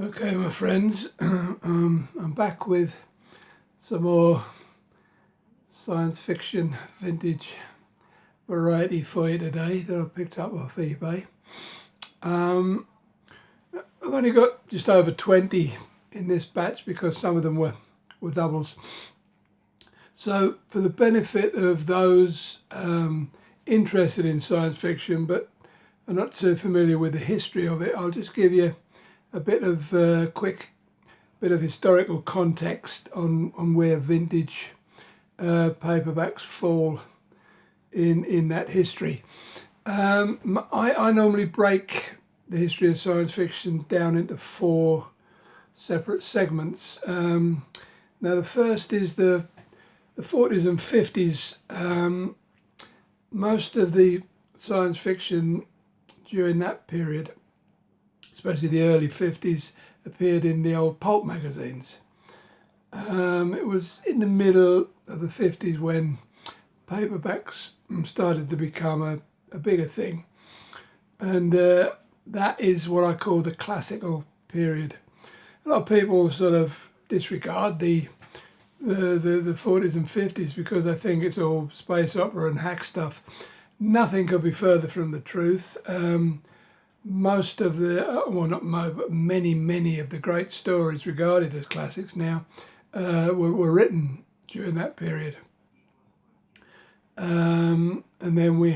Okay, my friends, I'm back with some more science fiction vintage variety for you today that I picked up off eBay. I've only got just over 20 in this batch because some of them were doubles. So for the benefit of those interested in science fiction but are not too familiar with the history of it, I'll just give you a bit of quick bit of historical context on where vintage paperbacks fall in that history. I normally break the history of science fiction down into four separate segments. Now the first is the 40s and 50s. Most of the science fiction during that period, especially the early 50s, appeared in the old pulp magazines. It was in the middle of the 50s when paperbacks started to become a bigger thing. And that is what I call the classical period. A lot of people sort of disregard the 40s and 50s because I think it's all space opera and hack stuff. Nothing could be further from the truth. Most of the, well not most, but many of the great stories regarded as classics now were written during that period. And then we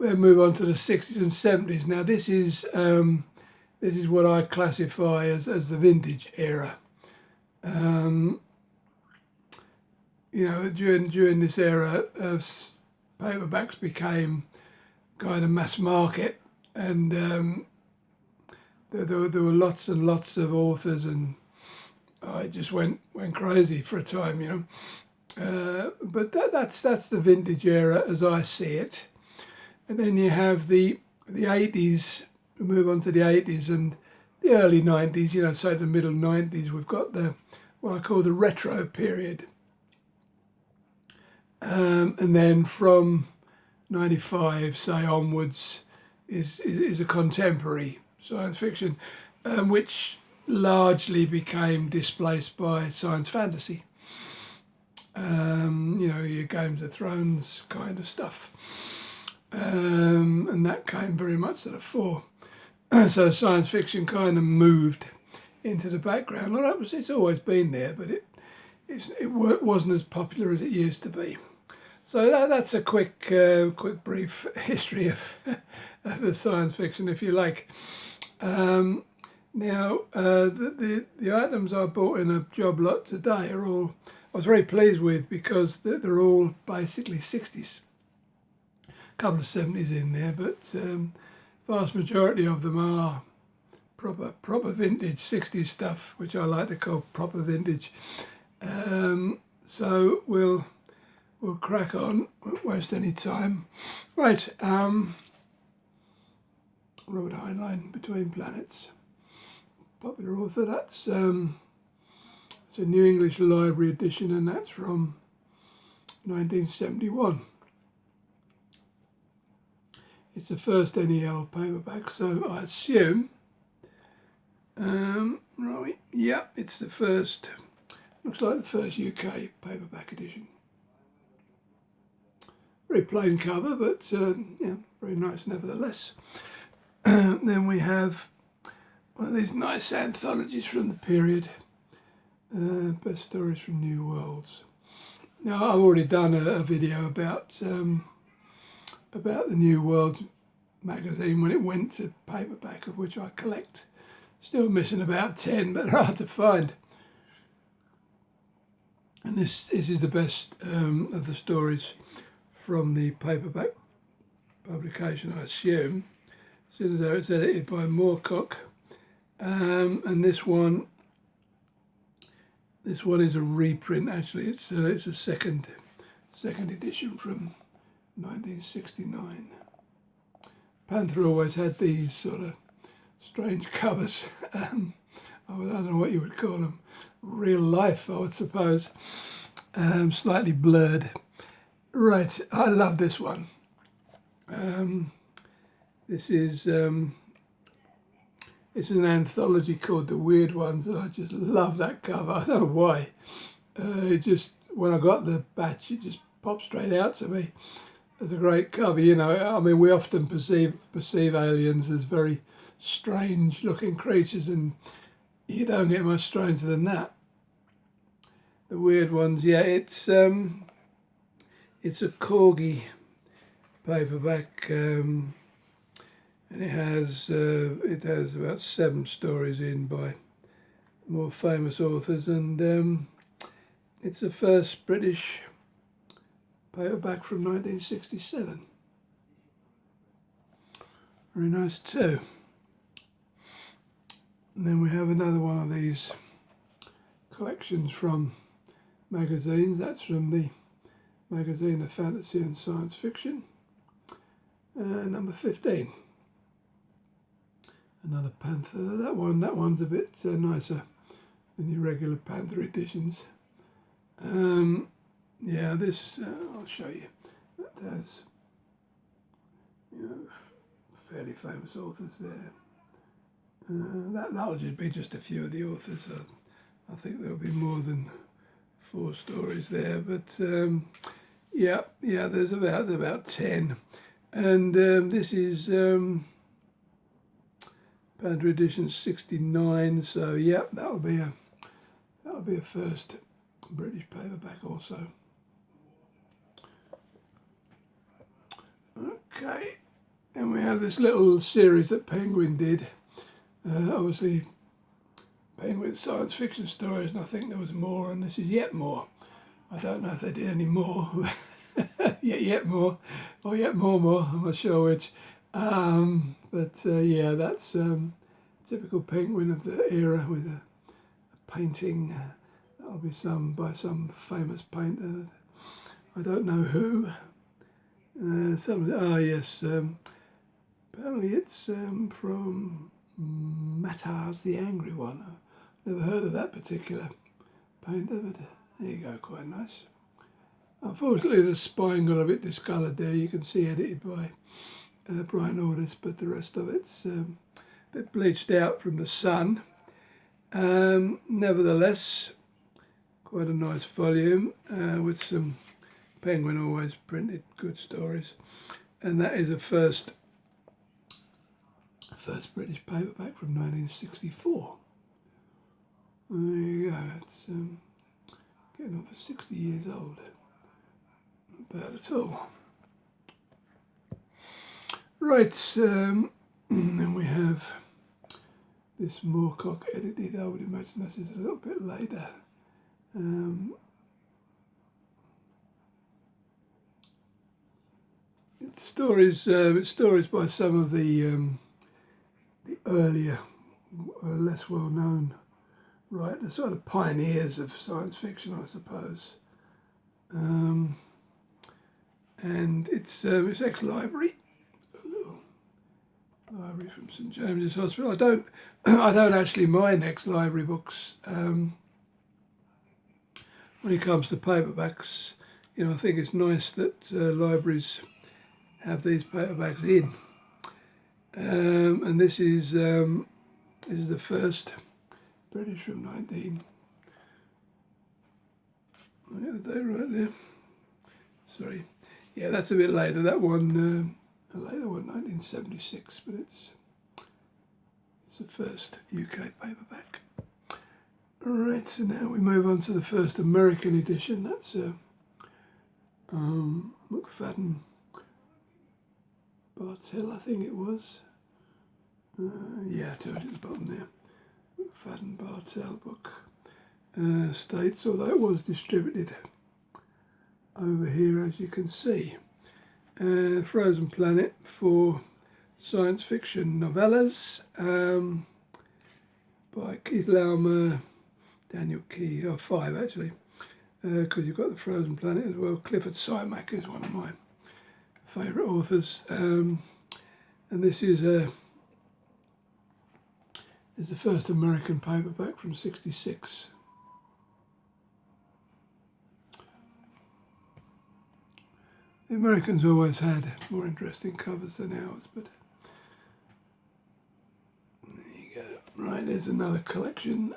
move on to the 60s and 70s. Now this is what I classify as the vintage era. During this era, paperbacks became kind of mass market, and there were lots and lots of authors, and I just went crazy for a time, But that's the vintage era as I see it. And then you have the 80s. We move on to the 80s and the early 90s. So the middle 90s, we've got what I call the retro period, and then from 95, say, onwards is a contemporary science fiction, which largely became displaced by science fantasy. Your Games of Thrones kind of stuff. And that came very much to the fore. So science fiction kind of moved into the background. Well, it's always been there, but it wasn't as popular as it used to be. So that's a quick brief history of the science fiction, if you like. Now, the items I bought in a job lot today I was very pleased with because they're all basically 60s. A couple of 70s in there, but vast majority of them are proper vintage 60s stuff, which I like to call proper vintage. So we'll crack on, won't waste any time. Right, Robert Heinlein, Between Planets, popular author. That's it's a New English Library edition, and that's from 1971. It's the first NEL paperback, so I assume, it's the first, looks like the first UK paperback edition. Very plain cover, but very nice nevertheless. Then we have one of these nice anthologies from the period, Best Stories from New Worlds. Now, I've already done a video about the New Worlds magazine when it went to paperback, of which I collect. Still missing about 10, but they're hard to find. And this is the best of the stories from the paperback publication, I assume, since it's edited by Moorcock. And this one is a reprint. Actually, it's a second edition from 1969. Panther always had these sort of strange covers. I don't know what you would call them. Real life, I would suppose. Slightly blurred. Right, I love this one. This is It's an anthology called The Weird Ones, and I just love that cover. I don't know why. It just, when I got the batch, it just popped straight out to me as a great cover. You know, I mean, we often perceive aliens as very strange looking creatures, and you don't get much stranger than that. The Weird Ones, yeah, it's a corgi paperback, and it has about 7 stories in by more famous authors, and it's the first British paperback from 1967. Very nice too. And then we have another one of these collections from magazines. That's from the magazine of Fantasy and Science Fiction, number 15. Another Panther. That one's a bit nicer than your regular Panther editions. Yeah, this I'll show you. That has, you know, fairly famous authors there. That'll just be just a few of the authors. I think there'll be more than 4 stories there, but yeah, there's about 10, and this is Panther edition 69. So yeah, that'll be a first British paperback also. Okay, and we have this little series that Penguin did. Obviously, Penguin science fiction stories, and I think there was more, and this is yet more. I don't know if they did any more, yet more, or yet more. I'm not sure which. But yeah, that's typical Penguin of the era with a painting. That'll be by some famous painter. I don't know who. Yes. Apparently it's from Mattars the Angry One. I've never heard of that particular painter, but there you go, quite nice. Unfortunately, the spine got a bit discoloured there. You can see edited by Brian Artis, but the rest of it's a bit bleached out from the sun. Nevertheless, quite a nice volume with some Penguin always printed good stories, and that is a first British paperback from 1964. There you go. It's getting on for 60 years old. Not bad at all. Right, then we have this Moorcock edited. I would imagine this is a little bit later. It's stories by some of the earlier, less well-known writers, sort of pioneers of science fiction, I suppose. And it's ex-library. Library from St James's Hospital. I don't actually mind ex-library books. When it comes to paperbacks, you know, I think it's nice that libraries have these paperbacks in. And this is the first British from 19. I got the date right there. Sorry. Yeah, that's a bit later. That one. A later one, 1976, but it's the first UK paperback. Alright, so now we move on to the first American edition. That's McFadden Bartell, I think it was. Yeah, I told you at the bottom there. McFadden Bartell book. States, although it was distributed over here, as you can see. Frozen Planet for science fiction novellas by Keith Laumer, Daniel Key, 5 actually, because you've got the Frozen Planet as well. Clifford Simak is one of my favourite authors, and this is the first American paperback from '66. The Americans always had more interesting covers than ours, but there you go. there's another collection.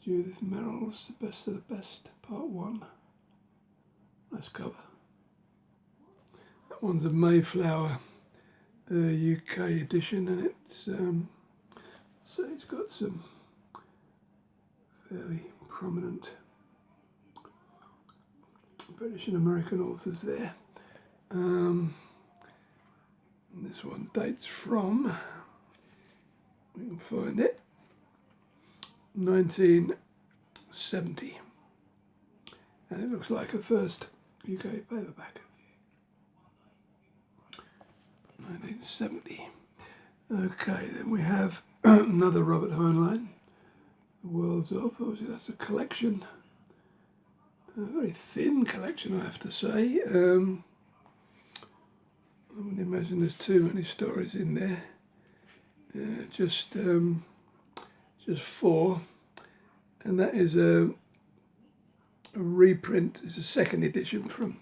Judith Merrill's The Best of the Best, Part 1. Nice cover. That one's a Mayflower UK edition, and it's so it's got some fairly prominent British and American authors there. And this one dates from, we can find it, 1970, and it looks like a first UK paperback. 1970. Okay, then we have another Robert Heinlein, The Worlds Of. Obviously that's a collection, a very thin collection, I have to say. I wouldn't imagine there's too many stories in there. Just 4, and that is a reprint. It's a second edition from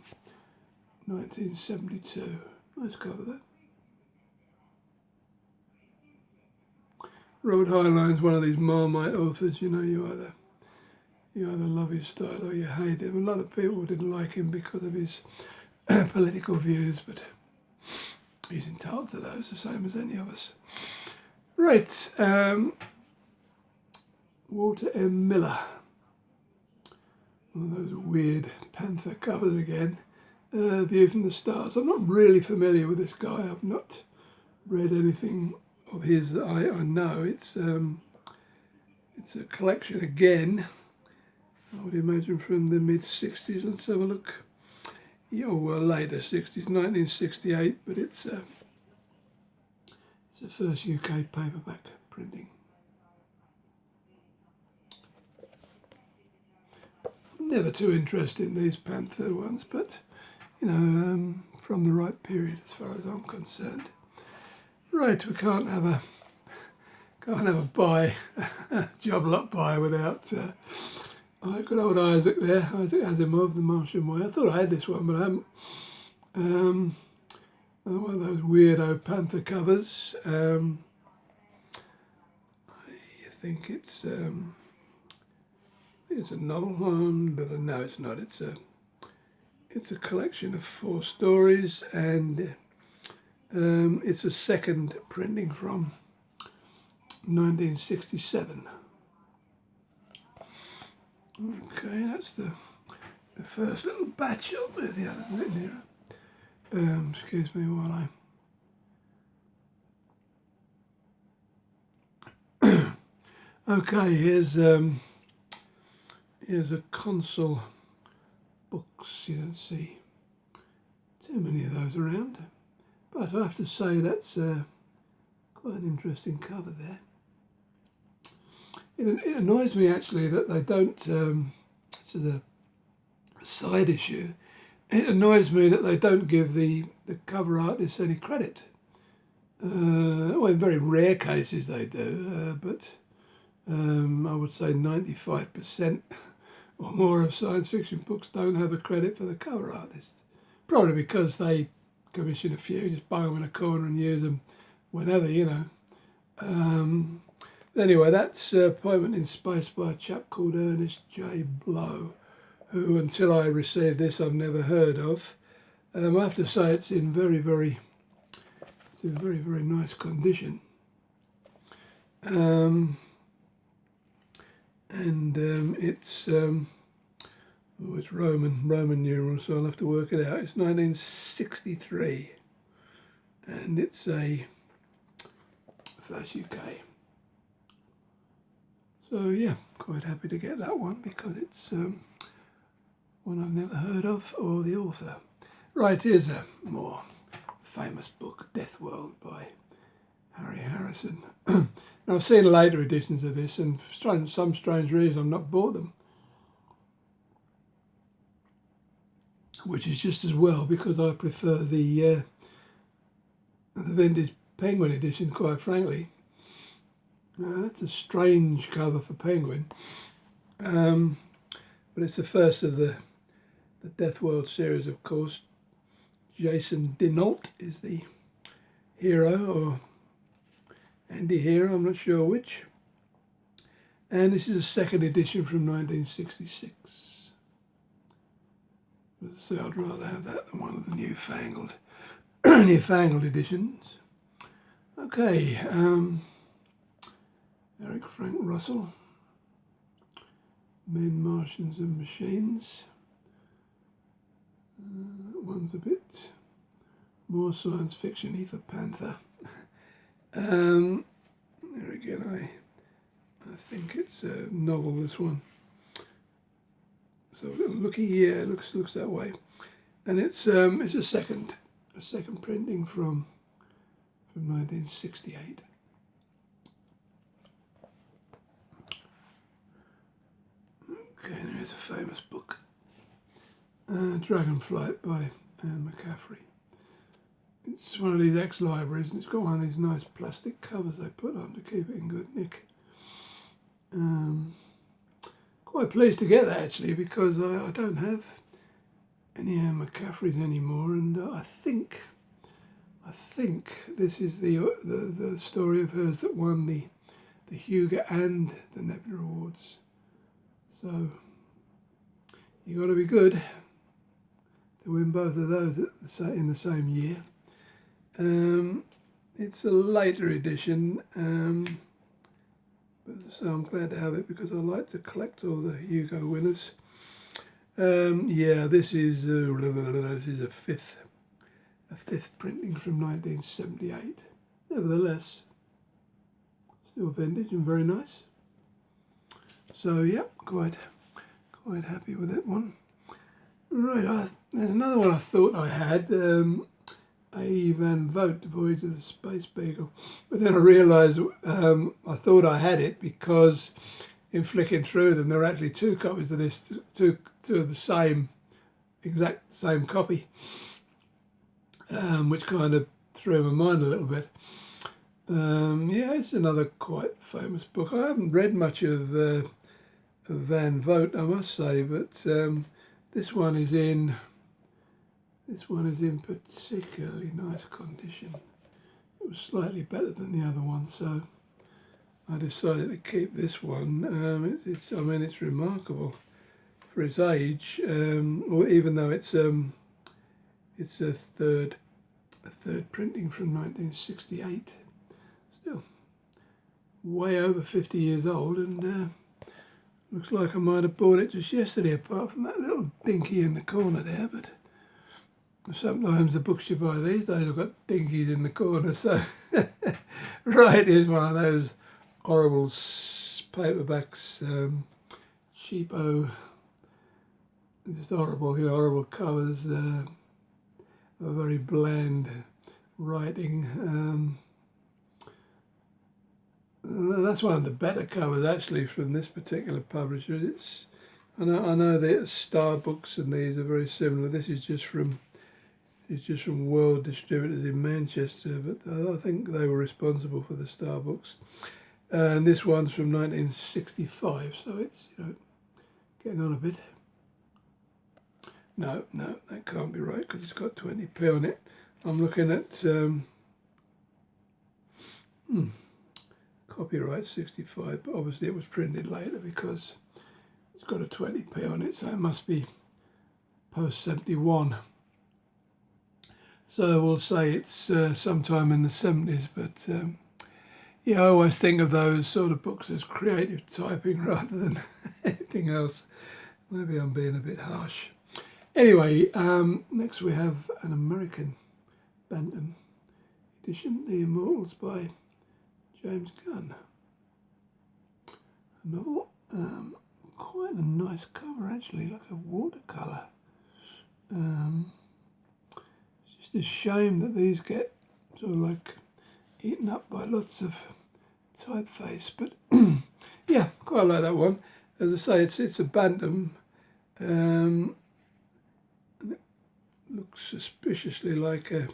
1972. Nice cover there. Robert Heinlein's one of these Marmite authors. You know, you either love his style or you hate him. A lot of people didn't like him because of his political views, but he's entitled to those, the same as any of us. Right, Walter M. Miller. One of those weird panther covers again. View from the Stars. I'm not really familiar with this guy. I've not read anything of his that I know. It's a collection again, I would imagine from the mid-60s. Let's have a look. Yeah, well, later 60s, 1968, but it's the first UK paperback printing. Never too interested in these panther ones, but you know, from the right period as far as I'm concerned. Right, we can't have a buy, job lot buy without good old Isaac there, Isaac Asimov, The Martian Way. I thought I had this one, but I haven't. One of those weirdo panther covers. I think it's a novel, but no, it's not. It's a collection of 4 stories, and it's a second printing from 1967. Okay, that's the first little batch. I'll move the others a bit nearer. Excuse me while I... Okay, here's a console books. You don't see too many of those around, but I have to say that's quite an interesting cover there. It annoys me actually that they don't, this is a side issue, it annoys me that they don't give the cover artist any credit. Well, in very rare cases they do, but I would say 95% or more of science fiction books don't have a credit for the cover artist. Probably because they commission a few, just bung them in a corner and use them whenever, you know. Anyway, that's Appointment in Space by a chap called Ernest J. Blow, who, until I received this, I've never heard of. I have to say it's in very, very nice condition. It's Roman numerals, so I'll have to work it out. It's 1963, and it's a first UK. So yeah, quite happy to get that one because it's one I've never heard of or the author. Right, here's a more famous book, Death World by Harry Harrison. Now, I've seen later editions of this, and for some strange reason I've not bought them, which is just as well because I prefer the vintage Penguin edition, quite frankly. That's a strange cover for Penguin, but it's the first of the Death World series, of course. Jason Denault is the hero, or handy here, I'm not sure which. And this is a second edition from 1966. So I'd rather have that than one of the newfangled editions. Okay, Eric Frank Russell, Men, Martians and Machines. That one's a bit more science fiction-y for Panther. There again, I think it's a novel, this one. So looky, yeah, it looks that way, and it's a second printing from 1968. Okay, there's a famous book, Dragonflight by Anne McCaffrey. It's one of these ex-libraries, and it's got one of these nice plastic covers they put on to keep it in good nick. Quite pleased to get that, actually, because I don't have any Anne McCaffreys anymore, and I think this is the story of hers that won the Hugo and the Nebula Awards. So you got to be good to win both of those in the same year. It's a later edition, so I'm glad to have it because I like to collect all the Hugo winners. Yeah, this is a fifth printing from 1978. Nevertheless, still vintage and very nice. So yeah, quite happy with that one. Right, there's another one I thought I had. A. Van Vogt, Voyage of the Space Beagle. But then I realised I thought I had it because in flicking through them, there are actually two copies of this, two of the exact same copy, which kind of threw my mind a little bit. Yeah, it's another quite famous book. I haven't read much of Van Vogt, I must say, but this one is in particularly nice condition. It was slightly better than the other one, so I decided to keep this one. It's remarkable for its age, or even though it's a third printing from 1968. Still way over 50 years old, and looks like I might have bought it just yesterday, apart from that little dinky in the corner there, but sometimes the books you buy these days have got dinkies in the corner, so right, here's one of those horrible paperbacks, cheapo, just horrible covers, a very bland writing. That's one of the better covers actually from this particular publisher. I know that Star Books and these are very similar. This is just from World Distributors in Manchester, but I think they were responsible for the Star Books. And this one's from 1965, so it's getting on a bit. No, that can't be right because it's got 20p on it. I'm looking at copyright 65, but obviously it was printed later because it's got a 20p on it, so it must be post 71. So we'll say it's sometime in the 70s, but yeah, I always think of those sort of books as creative typing rather than anything else. Maybe I'm being a bit harsh. Anyway, next we have an American Bantam edition, The Immortals by James Gunn. A novel, quite a nice cover actually, like a watercolour. It's just a shame that these get sort of like eaten up by lots of typeface, but yeah, quite like that one. As I say, it's a Bantam. And it looks suspiciously like a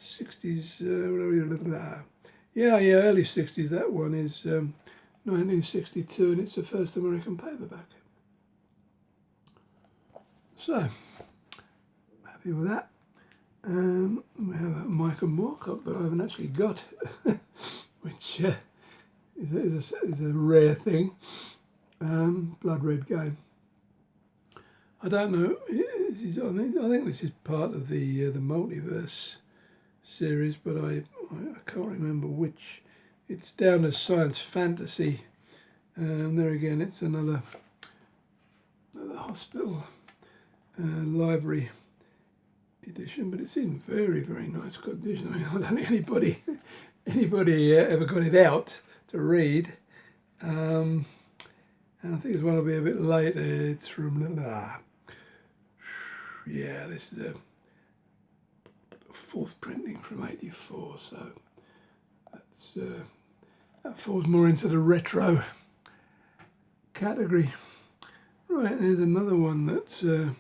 60s, early 60s. That one is 1962, and it's the first American paperback. So, happy with that. We have a Michael Moorcock that I haven't actually got. which is a rare thing. Blood Red Game. I don't know. I think this is part of the multiverse series, but I can't remember which. It's down as science fantasy. There again, it's another hospital library edition, but it's in very, very nice condition. I mean, I don't think anybody ever got it out to read. And I think this one will be a bit later. It's from this is a fourth printing from '84, so that's that falls more into the retro category. Right, there's another one that's never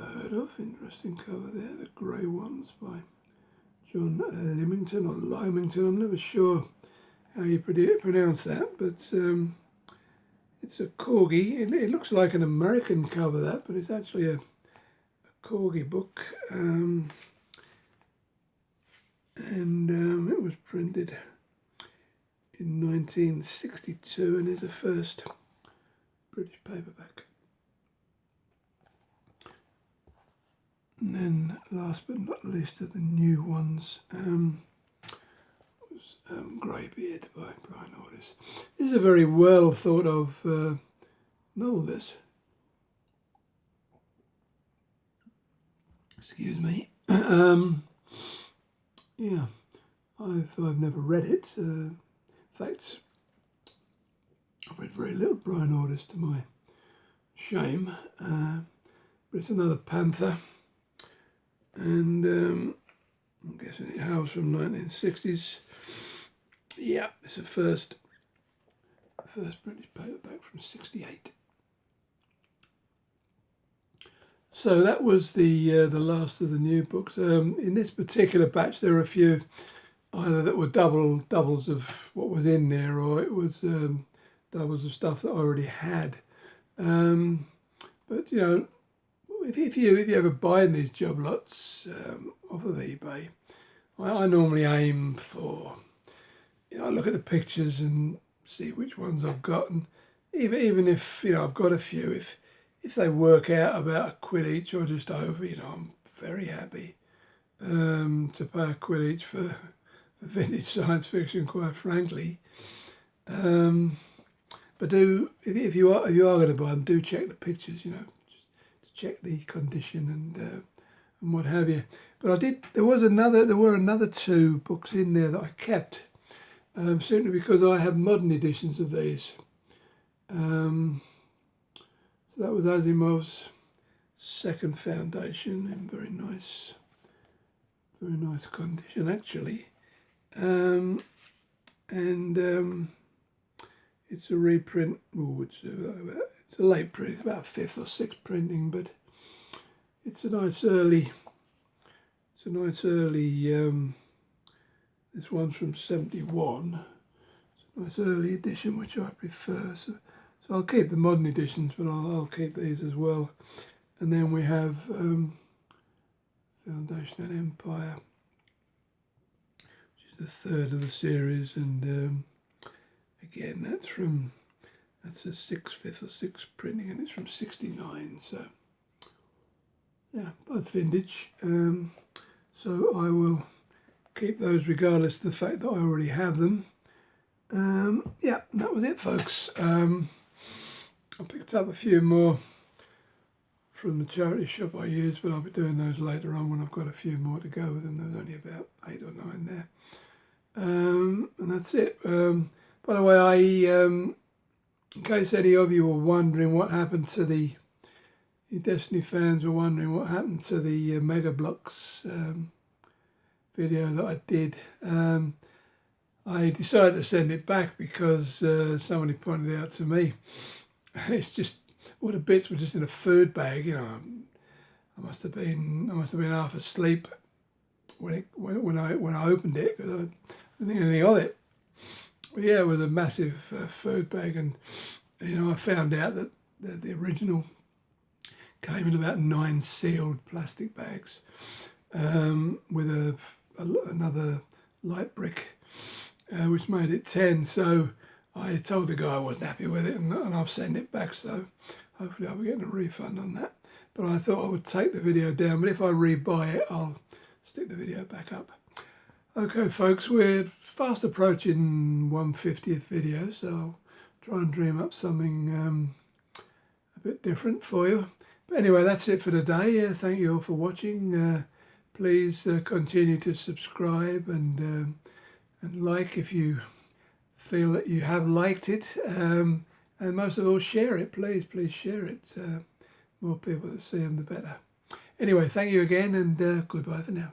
heard of. Interesting cover there, the grey ones by John Limington or Limington. I'm never sure how you pronounce that, but it's a corgi. It looks like an American cover, that, but it's actually a corgi book. And it was printed in 1962 and is the first British paperback. And then, last but not least, of the new ones, was Greybeard by Brian Artis. This is a very well thought of novel, this. Excuse me. Yeah, I've never read it. In fact, I've read very little Brian Artis, to my shame. But it's another Panther, and I'm guessing it hails from 1960s. Yeah, it's the first British paperback from '68. So that was the last of the new books. In this particular batch, there are a few either that were doubles of what was in there, or it was doubles of stuff that I already had. But you know, if you ever buy these job lots off of eBay, I normally aim for, I look at the pictures and see which ones I've got, and even if I've got a few, if they work out about £1 each or just over, I'm very happy to pay £1 each for vintage science fiction, quite frankly. But if you are going to buy them, do check the pictures, just to check the condition and what have you. But there were another two books in there that I kept, simply because I have modern editions of these. So that was Asimov's Second Foundation in very nice condition, actually. It's a reprint. It's a late print. It's about 5th or 6th printing, but it's a nice early. This one's from '71. It's a nice early edition, which I prefer. So I'll keep the modern editions, but I'll keep these as well. And then we have Foundation and Empire, which is the third of the series, and again that's a 5th or 6th printing, and it's from '69. So yeah, both vintage. So I will keep those regardless of the fact that I already have them. Yeah, that was it, folks. I picked up a few more from the charity shop I used, but I'll be doing those later on when I've got a few more to go with them. There's only about 8 or 9 there. And that's it. By the way, in case any of you were wondering what happened to you Destiny fans were wondering what happened to the Mega Blocks video that I did, I decided to send it back because somebody pointed out to me, it's just, all the bits were just in a food bag. I must have been half asleep when I opened it, because I didn't think anything of it. But yeah, it was a massive food bag, and I found out that the original came in about 9 sealed plastic bags with another light brick which made it 10. So I told the guy I wasn't happy with it, and I've sent it back, so hopefully I'll be getting a refund on that. But I thought I would take the video down, but if I rebuy it, I'll stick the video back up. Okay, folks, we're fast approaching 150th video, so I'll try and dream up something a bit different for you. But anyway, that's it for today. Thank you all for watching. Please continue to subscribe and like if you feel that you have liked it. And most of all, share it. Please share it. More people that see them, the better. Anyway, thank you again, and goodbye for now.